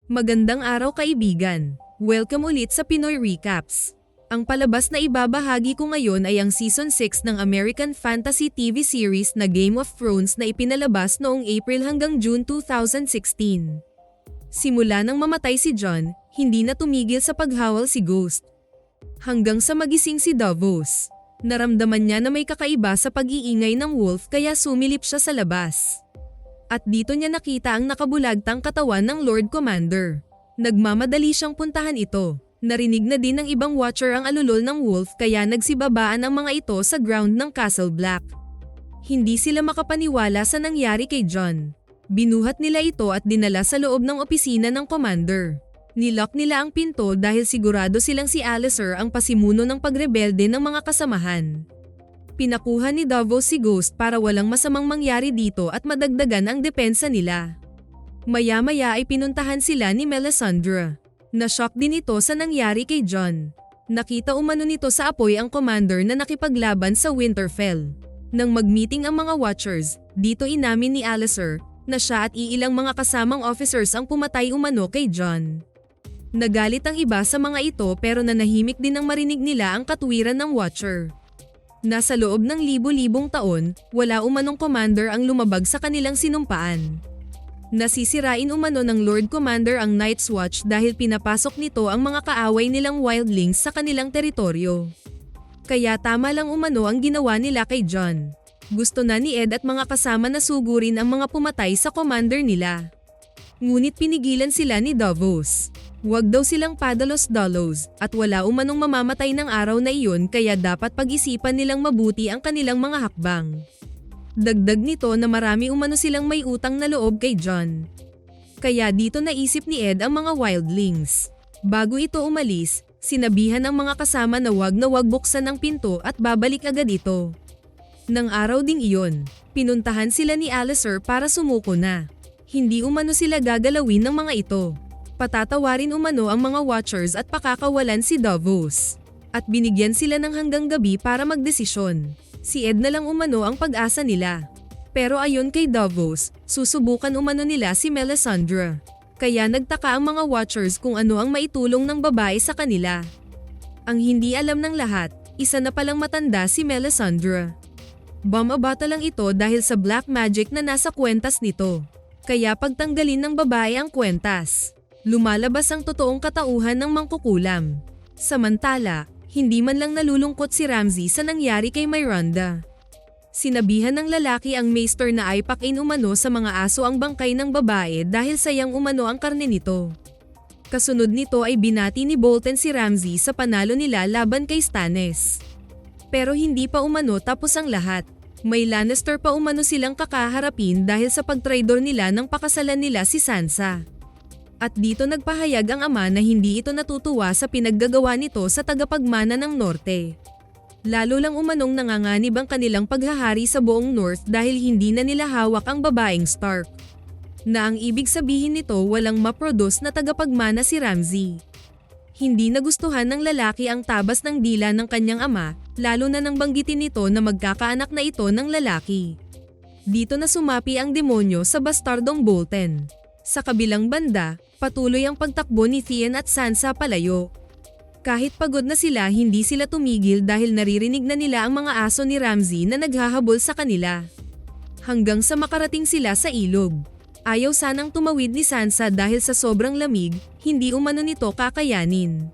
Magandang araw kaibigan. Welcome ulit sa Pinoy Recaps. Ang palabas na ibabahagi ko ngayon ay ang Season 6 ng American Fantasy TV series na Game of Thrones na ipinalabas noong April hanggang June 2016. Simula nang mamatay si Jon, hindi na tumigil sa paghawal si Ghost. Hanggang sa magising si Davos. Naramdaman niya na may kakaiba sa pag-iingay ng wolf kaya sumilip siya sa labas. At dito niya nakita ang nakabulagtang katawan ng Lord Commander. Nagmamadali siyang puntahan ito. Narinig na din ng ibang watcher ang alulol ng wolf kaya nagsibabaan ang mga ito sa ground ng Castle Black. Hindi sila makapaniwala sa nangyari kay Jon. Binuhat nila ito at dinala sa loob ng opisina ng commander. Nilock nila ang pinto dahil sigurado silang si Alliser ang pasimuno ng pagrebelde ng mga kasamahan. Pinakuha ni Davos si Ghost para walang masamang mangyari dito at madagdagan ang depensa nila. Maya-maya ay pinuntahan sila ni Melisandre. Na-shock din ito sa nangyari kay Jon. Nakita umano nito sa apoy ang commander na nakipaglaban sa Winterfell. Nang mag-meeting ang mga watchers, dito inamin ni Alliser na siya at iilang mga kasamang officers ang pumatay umano kay Jon. Nagalit ang iba sa mga ito pero nanahimik din nang marinig nila ang katwiran ng watcher. Nasa loob ng libo-libong taon, wala umanong commander ang lumabag sa kanilang sinumpaan. Nasisirain umano ng Lord Commander ang Night's Watch dahil pinapasok nito ang mga kaaway nilang wildlings sa kanilang teritoryo. Kaya tama lang umano ang ginawa nila kay Jon. Gusto na ni Ed at mga kasama na sugurin ang mga pumatay sa commander nila. Ngunit pinigilan sila ni Davos. Huwag daw silang padalos-dalos at wala umanong mamamatay ng araw na iyon kaya dapat pag-isipan nilang mabuti ang kanilang mga hakbang. Dagdag nito na marami umano silang may utang na loob kay Jon. Kaya dito naisip ni Ed ang mga wildlings. Bago ito umalis, sinabihan ang mga kasama na wag buksan ang pinto at babalik agad ito. Nang araw ding iyon, pinuntahan sila ni Alliser para sumuko na. Hindi umano sila gagalawin ng mga ito. Patatawarin umano ang mga watchers at pakakawalan si Davos. At binigyan sila ng hanggang gabi para magdesisyon. Si Ed na lang umano ang pag-asa nila. Pero ayon kay Davos, susubukan umano nila si Melisandre. Kaya nagtaka ang mga watchers kung ano ang maitulong ng babae sa kanila. Ang hindi alam ng lahat, isa na palang matanda si Melisandre. Bumabata lang ito dahil sa black magic na nasa kwentas nito. Kaya pagtanggalin ng babae ang kwentas, lumalabas ang totoong katauhan ng mangkukulam. Samantala, hindi man lang nalulungkot si Ramsay sa nangyari kay Myranda. Sinabihan ng lalaki ang maester na aipakin umano sa mga aso ang bangkay ng babae dahil sayang umano ang karne nito. Kasunod nito ay binati ni Bolton si Ramsay sa panalo nila laban kay Stannis. Pero hindi pa umano tapos ang lahat. May Lannister pa umano silang kakaharapin dahil sa pagtraidor nila nang pakasalan nila si Sansa. At dito nagpahayag ang ama na hindi ito natutuwa sa pinaggagawa nito sa tagapagmana ng Norte. Lalo lang umanong nanganganib ang kanilang paghahari sa buong North dahil hindi na nila hawak ang babaeng Stark. Na ang ibig sabihin nito walang maproduce na tagapagmana si Ramsay. Hindi nagustuhan ng lalaki ang tabas ng dila ng kanyang ama, lalo na nang banggitin nito na magkakaanak na ito ng lalaki. Dito na sumapi ang demonyo sa bastardong Bolton. Sa kabilang banda, patuloy ang pagtakbo ni Theon at Sansa palayo. Kahit pagod na sila hindi sila tumigil dahil naririnig na nila ang mga aso ni Ramsay na naghahabol sa kanila. Hanggang sa makarating sila sa ilog. Ayaw sanang tumawid ni Sansa dahil sa sobrang lamig, hindi umano nito kakayanin.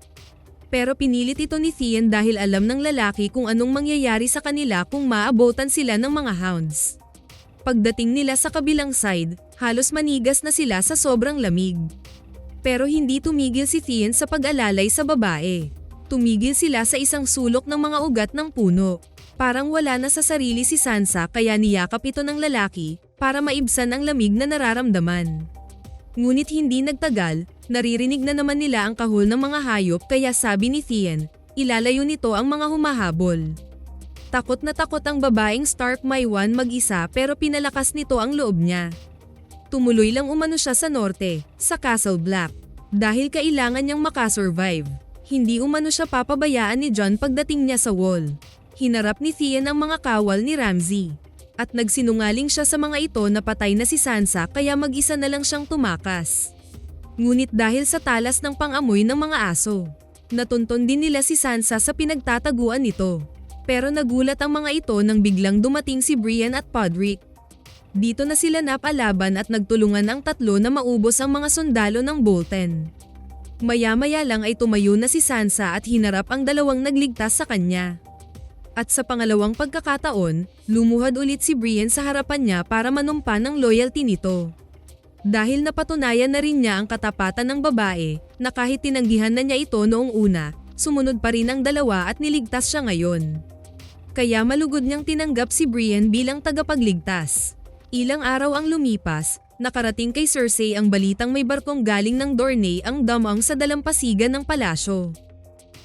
Pero pinilit ito ni Theon dahil alam ng lalaki kung anong mangyayari sa kanila kung maabotan sila ng mga hounds. Pagdating nila sa kabilang side, halos manigas na sila sa sobrang lamig. Pero hindi tumigil si Theon sa pag-alalay sa babae. Tumigil sila sa isang sulok ng mga ugat ng puno. Parang wala na sa sarili si Sansa kaya niyakap ito ng lalaki para maibsan ang lamig na nararamdaman. Ngunit hindi nagtagal, naririnig na naman nila ang kahul ng mga hayop kaya sabi ni Theon, ilalayo nito ang mga humahabol. Takot na takot ang babaeng Stark maiwan mag-isa pero pinalakas nito ang loob niya. Tumuloy lang umano siya sa norte, sa Castle Black, dahil kailangan niyang makasurvive. Hindi umano siya papabayaan ni Jon pagdating niya sa wall. Hinarap ni Theon ang mga kawal ni Ramsay. At nagsinungaling siya sa mga ito na patay na si Sansa kaya mag-isa na lang siyang tumakas. Ngunit dahil sa talas ng pangamoy ng mga aso, natunton din nila si Sansa sa pinagtataguan nito. Pero nagulat ang mga ito nang biglang dumating si Brienne at Podrick. Dito na sila napalaban at nagtulungan ang tatlo na maubos ang mga sundalo ng Bolton. Maya-maya lang ay tumayo na si Sansa at hinarap ang dalawang nagligtas sa kanya. At sa pangalawang pagkakataon, lumuhad ulit si Brienne sa harapan niya para manumpa ng loyalty nito. Dahil napatunayan na rin niya ang katapatan ng babae, na kahit tinanggihan na niya ito noong una, sumunod pa rin ang dalawa at niligtas siya ngayon. Kaya malugod niyang tinanggap si Brienne bilang tagapagligtas. Ilang araw ang lumipas, nakarating kay Cersei ang balitang may barkong galing ng Dorne ang damang sa dalampasigan ng palasyo.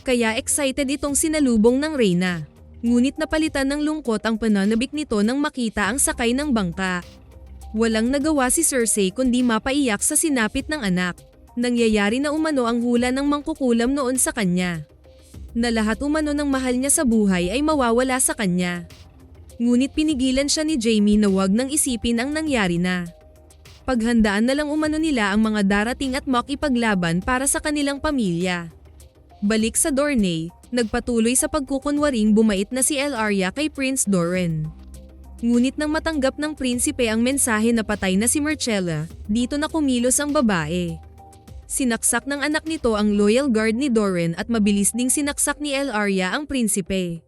Kaya excited itong sinalubong ng reyna. Ngunit napalitan ng lungkot ang pananabik nito nang makita ang sakay ng bangka. Walang nagawa si Cersei kundi mapaiyak sa sinapit ng anak. Nangyayari na umano ang hula ng mangkukulam noon sa kanya. Na lahat umano ng mahal niya sa buhay ay mawawala sa kanya. Ngunit pinigilan siya ni Jaime na wag nang isipin ang nangyari na. Paghandaan na lang umano nila ang mga darating at makipaglaban para sa kanilang pamilya. Balik sa Dorne, nagpatuloy sa pagkukunwaring bumait na si Ellaria kay Prince Doran. Ngunit nang matanggap ng prinsipe ang mensahe na patay na si Myrcella, dito na kumilos ang babae. Sinaksak ng anak nito ang loyal guard ni Doran at mabilis ding sinaksak ni Ellaria ang prinsipe.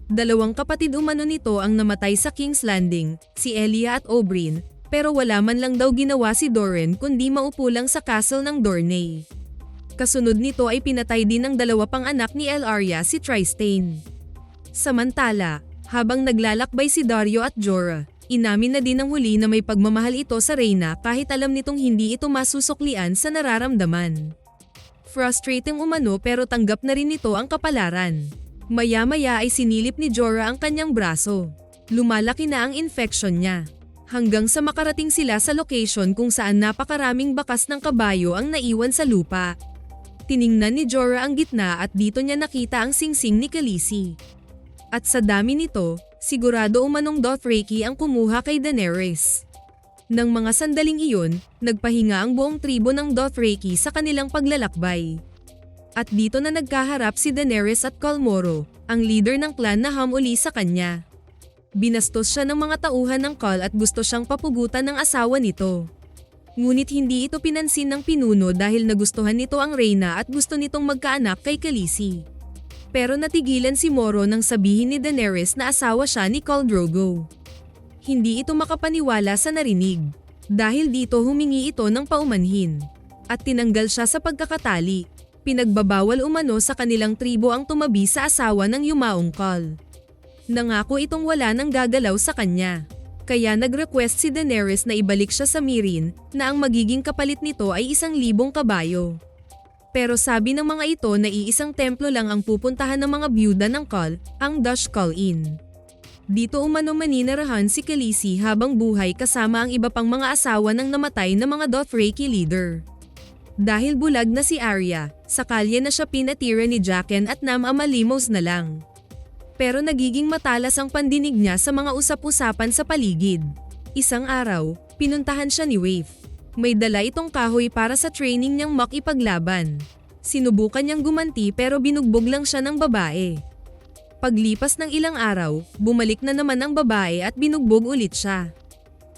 Dalawang kapatid umano nito ang namatay sa King's Landing, si Elia at Oberyn, pero wala man lang daw ginawa si Doran kundi maupo lang sa castle ng Dorne. Kasunod nito ay pinatay din ng dalawa pang anak ni Ellaria si Trystane. Samantala, habang naglalakbay si Daario at Jorah, inamin na din ng huli na may pagmamahal ito sa reyna kahit alam nitong hindi ito masusuklian sa nararamdaman. Frustrating umano pero tanggap na rin nito ang kapalaran. Maya-maya ay sinilip ni Jorah ang kanyang braso. Lumalaki na ang infection niya. Hanggang sa makarating sila sa location kung saan napakaraming bakas ng kabayo ang naiwan sa lupa. Tiningnan ni Jorah ang gitna at dito niya nakita ang singsing ni Khaleesi. At sa dami nito, sigurado umanong Dothraki ang kumuha kay Daenerys. Nang mga sandaling iyon, nagpahinga ang buong tribo ng Dothraki sa kanilang paglalakbay. At dito na nagkaharap si Daenerys at Khal Moro, ang leader ng clan na hamuli sa kanya. Binastos siya ng mga tauhan ng Khal at gusto siyang papugutan ng asawa nito. Ngunit hindi ito pinansin ng pinuno dahil nagustuhan nito ang reyna at gusto nitong magkaanak kay Khaleesi. Pero natigilan si Moro nang sabihin ni Daenerys na asawa siya ni Khal Drogo. Hindi ito makapaniwala sa narinig. Dahil dito humingi ito ng paumanhin. At tinanggal siya sa pagkakatali. Pinagbabawal umano sa kanilang tribo ang tumabi sa asawa ng yumaong Khal. Nangako itong wala nang gagalaw sa kanya. Kaya nag-request si Daenerys na ibalik siya sa Meereen na ang magiging kapalit nito ay 1,000 kabayo. Pero sabi ng mga ito na iisang templo lang ang pupuntahan ng mga byuda ng Khal, ang Dashkal Inn. Dito umano maninirahan si Khaleesi habang buhay kasama ang iba pang mga asawa ng namatay na mga Dothraki leader. Dahil bulag na si Arya, sa kalye na siya pinatira ni Jaqen at Nam Amalimos na lang. Pero nagiging matalas ang pandinig niya sa mga usap-usapan sa paligid. Isang araw, pinuntahan siya ni Waif. May dala itong kahoy para sa training niyang makipaglaban. Sinubukan niyang gumanti pero binugbog lang siya ng babae. Paglipas ng ilang araw, bumalik na naman ang babae at binugbog ulit siya.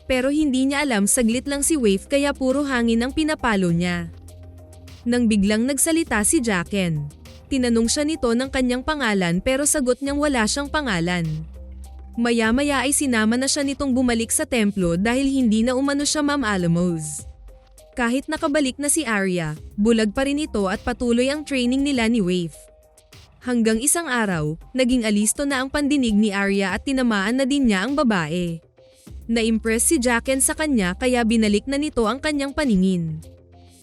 Pero hindi niya alam saglit lang si Waif kaya puro hangin ang pinapalo niya. Nang biglang nagsalita si Jaqen. Tinanong siya nito ng kanyang pangalan pero sagot niyang wala siyang pangalan. Maya-maya ay sinama na siya nitong bumalik sa templo dahil hindi na umano siya Ma'am Alamos. Kahit nakabalik na si Arya, bulag pa rin ito at patuloy ang training nila ni Waif. Hanggang isang araw, naging alisto na ang pandinig ni Arya at tinamaan na din niya ang babae. Na-impress si Jaqen sa kanya kaya binalik na nito ang kanyang paningin.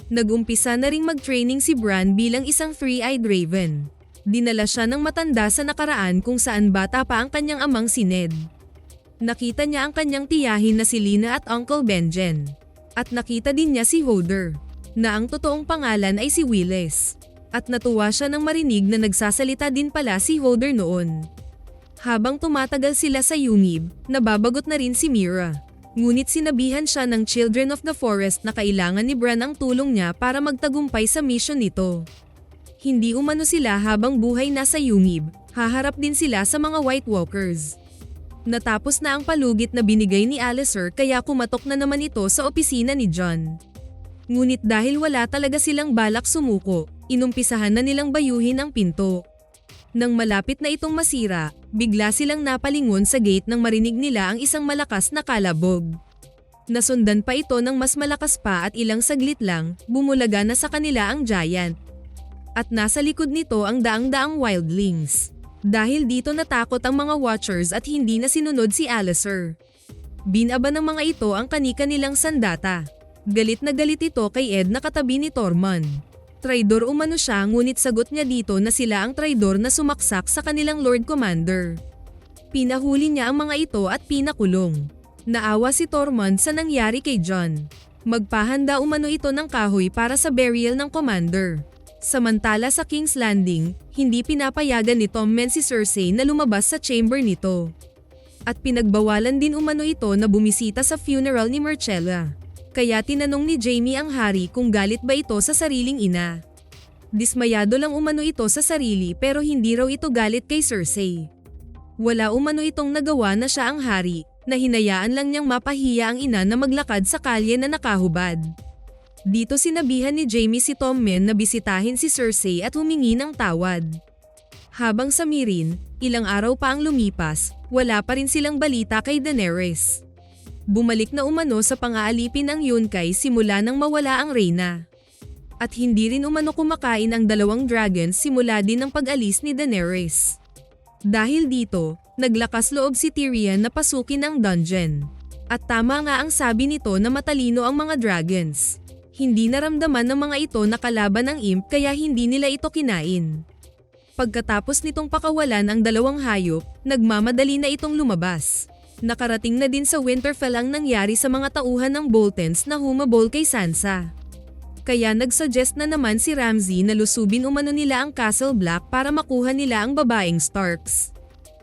Nag-umpisa na ring mag-training si Bran bilang isang three-eyed raven. Dinala siya ng matanda sa nakaraan kung saan bata pa ang kanyang amang si Ned. Nakita niya ang kanyang tiyahin na si Lina at Uncle Benjen. At nakita din niya si Hodor, na ang totoong pangalan ay si Willis. At natuwa siya nang marinig na nagsasalita din pala si Hodor noon. Habang tumatagal sila sa Yunib, nababagot na rin si Mira. Ngunit sinabihan siya ng Children of the Forest na kailangan ni Bran ang tulong niya para magtagumpay sa mission nito. Hindi umano sila habang buhay nasa Yungib, haharap din sila sa mga White Walkers. Natapos na ang palugit na binigay ni Alliser kaya kumatok na naman ito sa opisina ni Jon. Ngunit dahil wala talaga silang balak sumuko, inumpisahan na nilang bayuhin ang pinto. Nang malapit na itong masira, bigla silang napalingon sa gate nang marinig nila ang isang malakas na kalabog. Nasundan pa ito ng mas malakas pa at ilang saglit lang, bumulaga na sa kanila ang giant. At nasa likod nito ang daang-daang wildlings. Dahil dito natakot ang mga watchers at hindi na sinunod si Alliser. Binaba ng mga ito ang kani-kanilang sandata. Galit na galit ito kay Ed na katabi ni Tormund. Traidor umano siya ngunit sagot niya dito na sila ang traidor na sumaksak sa kanilang Lord Commander. Pinahuli niya ang mga ito at pinakulong. Naawa si Tormund sa nangyari kay Jon. Magpahanda umano ito ng kahoy para sa burial ng Commander. Samantala sa King's Landing, hindi pinapayagan ni Tommen si Cersei na lumabas sa chamber nito. At pinagbawalan din umano ito na bumisita sa funeral ni Myrcella. Kaya tinanong ni Jaime ang hari kung galit ba ito sa sariling ina. Dismayado lang umano ito sa sarili pero hindi raw ito galit kay Cersei. Wala umano itong nagawa na siya ang hari, na hinayaan lang niyang mapahiya ang ina na maglakad sa kalye na nakahubad. Dito sinabihan ni Jaime si Tommen na bisitahin si Cersei at humingi ng tawad. Habang sa Meereen, ilang araw pa ang lumipas, wala pa rin silang balita kay Daenerys. Bumalik na umano sa pang-aalipin ang Yunkai simula nang mawala ang reyna. At hindi rin umano kumakain ang dalawang dragons simula din ng pag-alis ni Daenerys. Dahil dito, naglakas loob si Tyrion na pasukin ang dungeon. At tama nga ang sabi nito na matalino ang mga dragons. Hindi naramdaman ng mga ito na kalaban ng imp kaya hindi nila ito kinain. Pagkatapos nitong pakawalan ang dalawang hayop, nagmamadali na itong lumabas. Nakarating na din sa Winterfell ang nangyari sa mga tauhan ng Boltons na humabol kay Sansa. Kaya nagsuggest na naman si Ramsay na lusubin umano nila ang Castle Black para makuha nila ang babaeng Starks.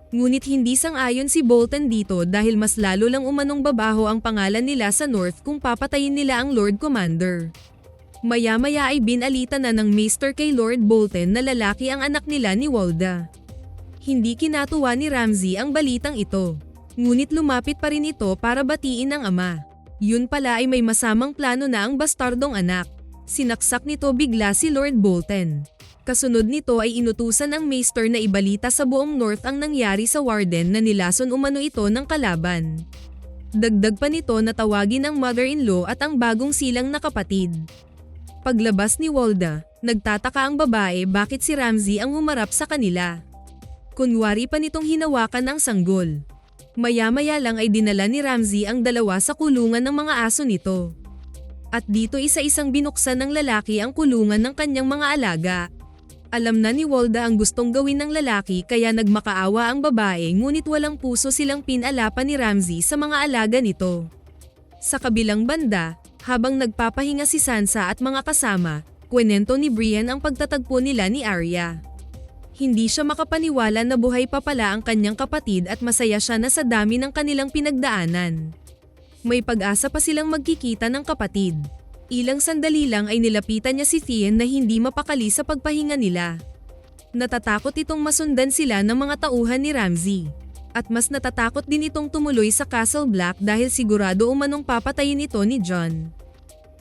Ngunit hindi sang-ayon si Bolton dito dahil mas lalo lang umanong babaho ang pangalan nila sa North kung papatayin nila ang Lord Commander. Maya-maya ay binalita na ng Maester kay Lord Bolton na lalaki ang anak nila ni Walda. Hindi kinatuwa ni Ramsay ang balitang ito. Ngunit lumapit pa rin ito para batiin ang ama. Yun pala ay may masamang plano na ang bastardong anak. Sinaksak nito bigla si Lord Bolton. Kasunod nito ay inutusan ang Maester na ibalita sa buong North ang nangyari sa Warden na nilason umano ito ng kalaban. Dagdag pa nito na tawagin ang mother-in-law at ang bagong silang na kapatid. Paglabas ni Walda, nagtataka ang babae bakit si Ramsay ang humarap sa kanila. Kunwari pa nitong hinawakan ang sanggol. Maya-maya lang ay dinala ni Ramsay ang dalawa sa kulungan ng mga aso nito. At dito isa-isang binuksan ng lalaki ang kulungan ng kanyang mga alaga. Alam na ni Walda ang gustong gawin ng lalaki kaya nagmakaawa ang babae ngunit walang puso silang pinalapan ni Ramsay sa mga alaga nito. Sa kabilang banda, habang nagpapahinga si Sansa at mga kasama, kwento ni Brienne ang pagtatagpo nila ni Arya. Hindi siya makapaniwala na buhay pa pala ang kanyang kapatid at masaya siya na sa dami ng kanilang pinagdaanan. May pag-asa pa silang magkikita ng kapatid. Ilang sandali lang ay nilapitan niya si Theon na hindi mapakali sa pagpahinga nila. Natatakot itong masundan sila ng mga tauhan ni Ramsay. At mas natatakot din itong tumuloy sa Castle Black dahil sigurado umanong papatayin ito ni Jon.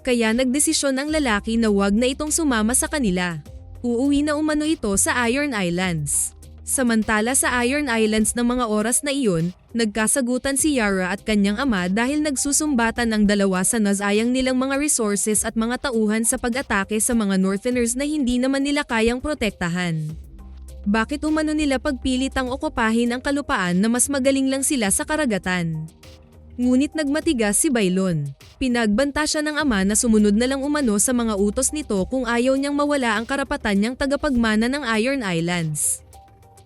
Kaya nagdesisyon ang lalaki na wag na itong sumama sa kanila. Uuwi na umano ito sa Iron Islands. Samantala sa Iron Islands ng mga oras na iyon, nagkasagutan si Yara at kanyang ama dahil nagsusumbatan ang dalawa sa nasayang nilang mga resources at mga tauhan sa pag-atake sa mga Northerners na hindi naman nila kayang protektahan. Bakit umano nila pagpilitang okupahin ang kalupaan na mas magaling lang sila sa karagatan? Ngunit nagmatigas si Bailon. Pinagbanta siya ng ama na sumunod na lang umano sa mga utos nito kung ayaw niyang mawala ang karapatan niyang tagapagmana ng Iron Islands.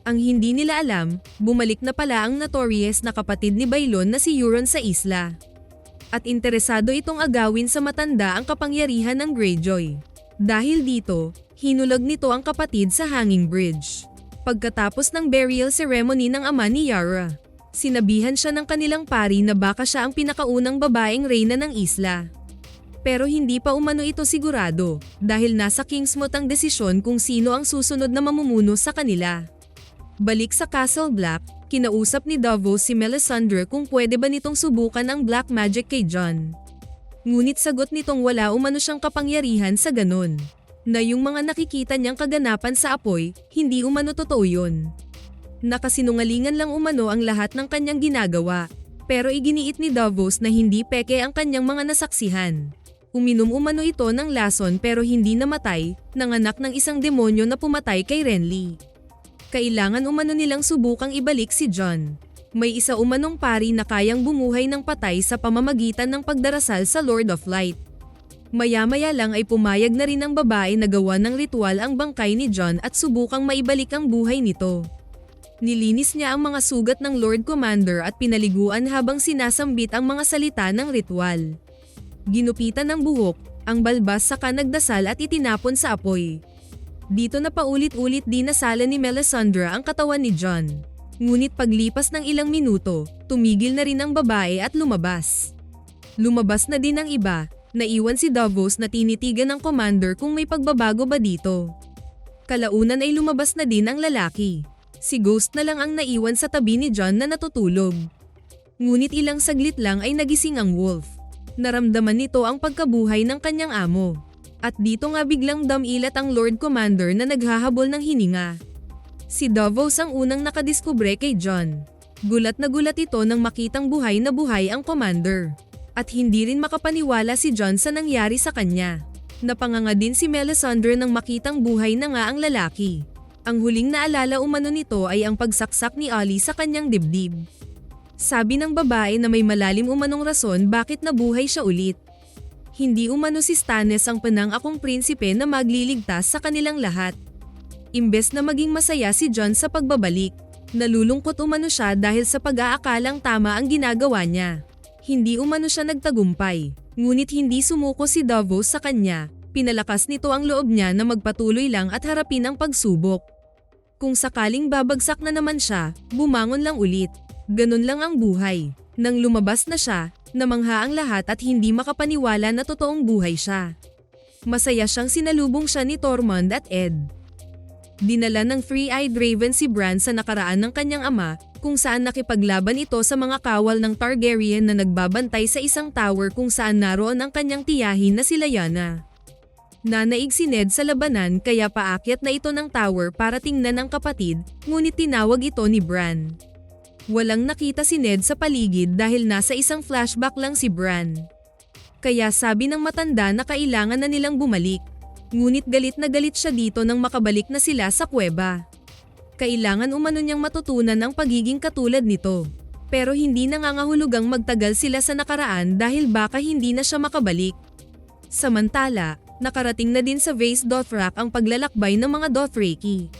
Ang hindi nila alam, bumalik na pala ang notorious na kapatid ni Bailon na si Euron sa isla. At interesado itong agawin sa matanda ang kapangyarihan ng Greyjoy. Dahil dito, hinulog nito ang kapatid sa hanging bridge. Pagkatapos ng burial ceremony ng ama ni Yara, Sinabihan siya ng kanilang pari na baka siya ang pinakaunang babaeng reyna ng isla. Pero hindi pa umano ito sigurado, dahil nasa Kingsmouth ang desisyon kung sino ang susunod na mamumuno sa kanila. Balik sa Castle Black, kinausap ni Davos si Melisandre kung pwede ba nitong subukan ang black magic kay Jon. Ngunit sagot nitong wala umano siyang kapangyarihan sa ganun. Na yung mga nakikita niyang kaganapan sa apoy, hindi umano totoo yun. Nakasinungalingan lang umano ang lahat ng kanyang ginagawa, pero iginiit ni Davos na hindi peke ang kanyang mga nasaksihan. Uminom umano ito ng lason pero hindi namatay, nanganak ng isang demonyo na pumatay kay Renly. Kailangan umano nilang subukang ibalik si Jon. May isa umanong pari na kayang bumuhay ng patay sa pamamagitan ng pagdarasal sa Lord of Light. Maya-maya lang ay pumayag na rin ang babae na gawa ng ritual ang bangkay ni Jon at subukang maibalik ang buhay nito. Nilinis niya ang mga sugat ng Lord Commander at pinaliguan habang sinasambit ang mga salita ng ritual. Ginupitan ng buhok, ang balbas saka nagdasal at itinapon sa apoy. Dito na paulit-ulit dinasala ni Melisandre ang katawan ni Jon. Ngunit paglipas ng ilang minuto, tumigil na rin ang babae at lumabas. Lumabas na din ang iba, naiwan si Davos na tinitigan ng commander kung may pagbabago ba dito. Kalaunan ay lumabas na din ang lalaki. Si Ghost na lang ang naiwan sa tabi ni Jon na natutulog. Ngunit ilang saglit lang ay nagising ang wolf. Naramdaman nito ang pagkabuhay ng kanyang amo. At dito nga biglang damilat ang Lord Commander na naghahabol ng hininga. Si Davos ang unang nakadiskubre kay Jon. Gulat na gulat ito nang makitang buhay na buhay ang commander. At hindi rin makapaniwala si Jon sa nangyari sa kanya. Napanganga din si Melisandre nang makitang buhay na nga ang lalaki. Ang huling naalala umano nito ay ang pagsaksak ni Olly sa kanyang dibdib. Sabi ng babae na may malalim umanong rason bakit nabuhay siya ulit. Hindi umano si Stannis ang panang-akong prinsipe na magliligtas sa kanilang lahat. Imbes na maging masaya si Jon sa pagbabalik, nalulungkot umano siya dahil sa pag-aakalang tama ang ginagawa niya. Hindi umano siya nagtagumpay, ngunit hindi sumuko si Davos sa kanya. Pinalakas nito ang loob niya na magpatuloy lang at harapin ang pagsubok. Kung sakaling babagsak na naman siya, bumangon lang ulit. Ganun lang ang buhay. Nang lumabas na siya, namangha ang lahat at hindi makapaniwala na totoong buhay siya. Masaya siyang sinalubong siya ni Tormund at Ed. Dinala ng Three-Eyed Raven si Bran sa nakaraan ng kanyang ama, kung saan nakipaglaban ito sa mga kawal ng Targaryen na nagbabantay sa isang tower kung saan naroon ang kanyang tiyahin na si Lyanna. Nanaig si Ned sa labanan kaya paakyat na ito ng tower para tingnan ang kapatid, ngunit tinawag ito ni Bran. Walang nakita si Ned sa paligid dahil nasa isang flashback lang si Bran. Kaya sabi ng matanda na kailangan na nilang bumalik. Ngunit galit na galit siya dito nang makabalik na sila sa kuweba. Kailangan umano niyang matutunan ang pagiging katulad nito. Pero hindi nangangahulugang magtagal sila sa nakaraan dahil baka hindi na siya makabalik. Samantala, nakarating na din sa Vaes Dothrak ang paglalakbay ng mga Dothraki.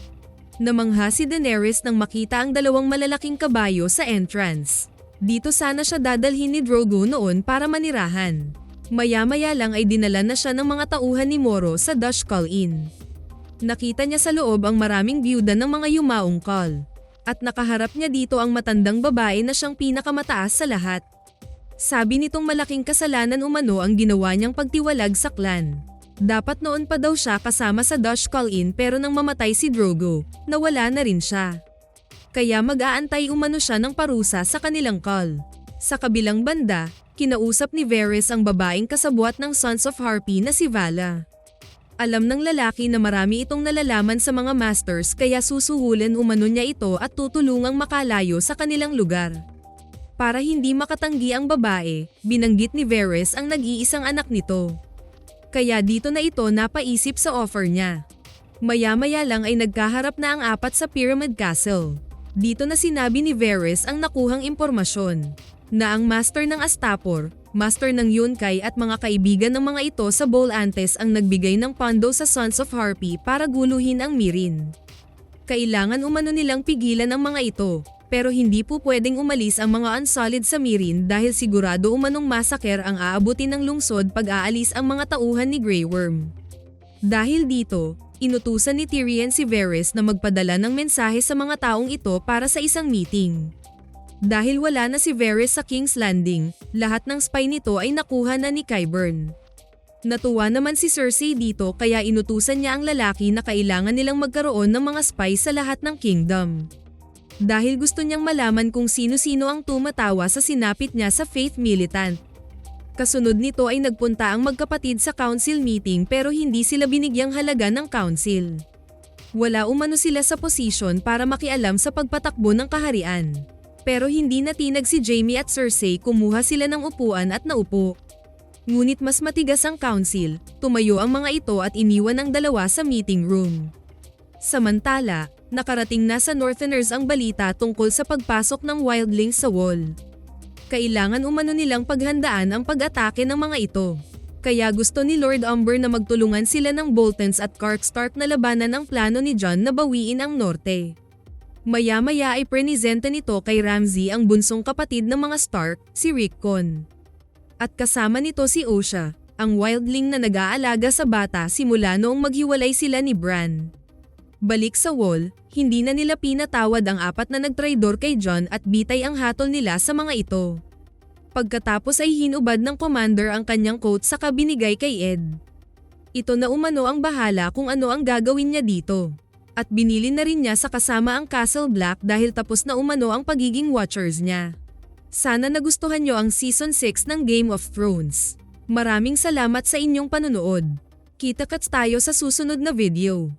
Namangha si Daenerys nang makita ang dalawang malalaking kabayo sa entrance. Dito sana siya dadalhin ni Drogo noon para manirahan. Maya-maya lang ay dinala na siya ng mga tauhan ni Moro sa Dashcall Inn. Nakita niya sa loob ang maraming byuda ng mga yumaong Khal. At nakaharap niya dito ang matandang babae na siyang pinakamataas sa lahat. Sabi nitong malaking kasalanan umano ang ginawa niyang pagtiwalag sa clan. Dapat noon pa daw siya kasama sa Dashcall Inn pero nang mamatay si Drogo, nawala na rin siya. Kaya mag-aantay umano siya ng parusa sa kanilang Khal. Sa kabilang banda, kinausap ni Varys ang babaeng kasabwat ng Sons of Harpy na si Vala. Alam ng lalaki na marami itong nalalaman sa mga masters kaya susuhulan umano niya ito at tutulungang makalayo sa kanilang lugar. Para hindi makatanggi ang babae, binanggit ni Varys ang nag-iisang anak nito. Kaya dito na ito napaisip sa offer niya. Maya-maya lang ay nagkaharap na ang apat sa Pyramid Castle. Dito na sinabi ni Varys ang nakuhang impormasyon. Na ang master ng Astapor, master ng Yunkai at mga kaibigan ng mga ito sa Volantes ang nagbigay ng pondo sa Sons of Harpy para guluhin ang Meereen. Kailangan umano nilang pigilan ang mga ito. Pero hindi po pwedeng umalis ang mga Unsullied sa Meereen dahil sigurado umanong massacre ang aabutin ng lungsod pag aalis ang mga tauhan ni Grey Worm. Dahil dito, inutusan ni Tyrion si Varys na magpadala ng mensahe sa mga taong ito para sa isang meeting. Dahil wala na si Varys sa King's Landing, lahat ng spy nito ay nakuha na ni Qyburn. Natuwa naman si Cersei dito kaya inutusan niya ang lalaki na kailangan nilang magkaroon ng mga spy sa lahat ng kingdom. Dahil gusto niyang malaman kung sino-sino ang tumatawa sa sinapit niya sa Faith Militant. Kasunod nito ay nagpunta ang magkapatid sa council meeting pero hindi sila binigyang halaga ng council. Wala umano sila sa posisyon para makialam sa pagpatakbo ng kaharian. Pero hindi natinag si Jaime at Cersei, kumuha sila ng upuan at naupo. Ngunit mas matigas ang council, tumayo ang mga ito at iniwan ang dalawa sa meeting room. Samantala, nakarating na sa Northerners ang balita tungkol sa pagpasok ng wildlings sa wall. Kailangan umano nilang paghandaan ang pag-atake ng mga ito. Kaya gusto ni Lord Umber na magtulungan sila ng Boltons at Kark Stark na labanan ang plano ni Jon na bawiin ang norte. Maya-maya ay presenta nito kay Ramsay ang bunsong kapatid ng mga Stark, si Rickon. At kasama nito si Osha, ang wildling na nag-aalaga sa bata simula noong maghiwalay sila ni Bran. Balik sa wall, hindi na nila pinatawad ang 4 na nagtraidor kay Jon at bitay ang hatol nila sa mga ito. Pagkatapos ay hinubad ng commander ang kanyang coat saka binigay kay Ed. Ito na umano ang bahala kung ano ang gagawin niya dito. At binili na rin niya sa kasama ang Castle Black dahil tapos na umano ang pagiging watchers niya. Sana nagustuhan niyo ang Season 6 ng Game of Thrones. Maraming salamat sa inyong panonood. Kita-kits tayo sa susunod na video.